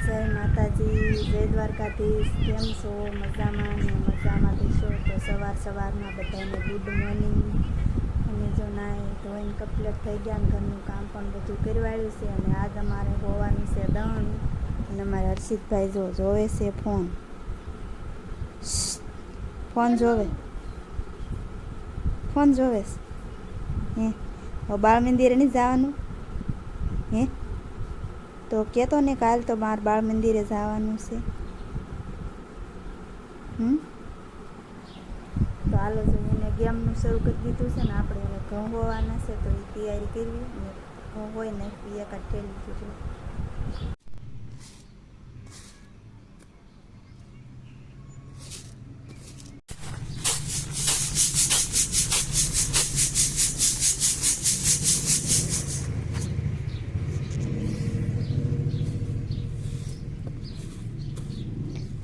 જય માતાજી, જય દ્વારકાધીશ. કેમ છો? મજામાં ને મજામાં થશો તો સવારમાં બધાને ગુડ મોર્નિંગ. અને જો નાય ધોઈને કમ્પ્લીટ થઈ ગયા ને ઘરનું કામ પણ બધું કરવાયું છે. અને આજ અમારે હોવાનું છે દણ. અને અમારે હર્ષિતભાઈ જોવે છે ફોન જોવે છે હે બાળ મંદિરે નહીં જવાનું હે તો કહેતો ને કાલ તો મારે બાળ મંદિરે જવાનું છે. તો હાલો જો એને ગેમનું શરૂ કરી દીધું છે ને આપણે એને ઘઉં હોવાના છે તો એ તૈયારી કરવી ને ઘઉં હોય ને એક જ ઠેલી દીધું.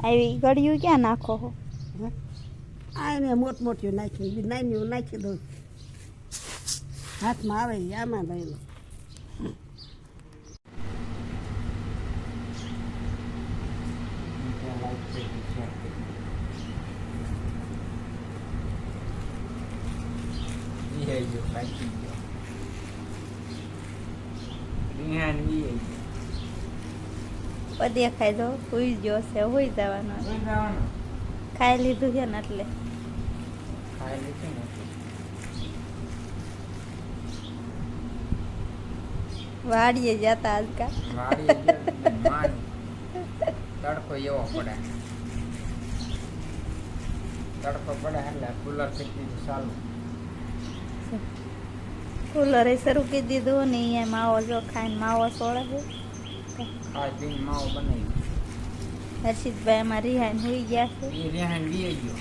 આવી ગળ્યું ક્યાં નાખો હો? આને મોટી નાખી નાની નાખી દઉં હાથમાં આવે આમાં લઈ લો. બધે ખાઈ દો, હુઈ ગયો છે, હુઈ જવાનું. ખાઈ લીધું છે ને એટલે વાડીએ જતા આજકા તડકો એવો પડે એટલે કુલર કરી દીધું ચાલુ. કુલર શરૂ કરી દીધું ને અહીંયા માવો જો ખાઈને માવો સોળે છે. ખાસ દિન માવો બનાવી. હર્ષિતભાઈ અમારે રિહાઈને હોઈ ગયા છે. એ રેહાન વી ગયો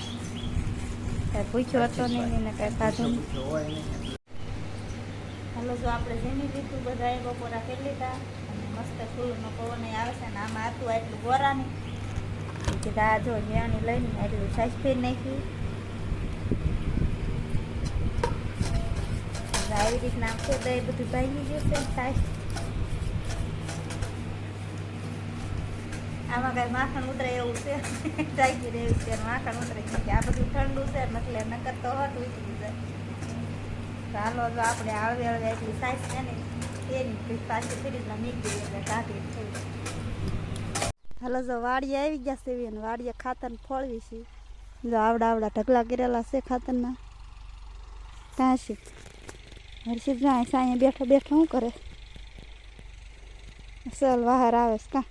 કાંઈ પૂછ્યો હતો નહીં એને કાંઈ ખાધું. હોય નહીં. હાલો જો આપણે જમી લીધું બધાએ બપોરા કરી લીધા અને મસ્ત ફૂલનો પવન આવે છે ને આમાં હતું એટલું ગોરાની કીધું આ જો જ્યાંની લઈને એટલું સાઈઝ ફેર નાખ્યું. આવી રીતના આમ દહીં બધું ભાગી ગયું છે સાઈઝ. આમાં કાંઈ માખણ ઉતરે એવું છે ટાઈકી રહ્યું છે માખણ ઉતરે કે આ બધું ઠંડુ છે એટલે નકર તો હોટ ઉતરી જાય. ચાલો જો આપણે આવે એટલી સાઈઝ છે ને એની પાછી ફ્રીજમાં મૂકી દઈએ એટલે ઢાંકી થઈ. હાલો જો વાડીએ આવી ગયા છે અને વાડીએ ખાતર ફોળવી છે. જો આવડા ઢગલા કરેલા છે ખાતરના. ત્યાં છે હર્ષિત જાય સાંઈ બેઠો શું કરે? ચાલ બહાર આવે છે કાં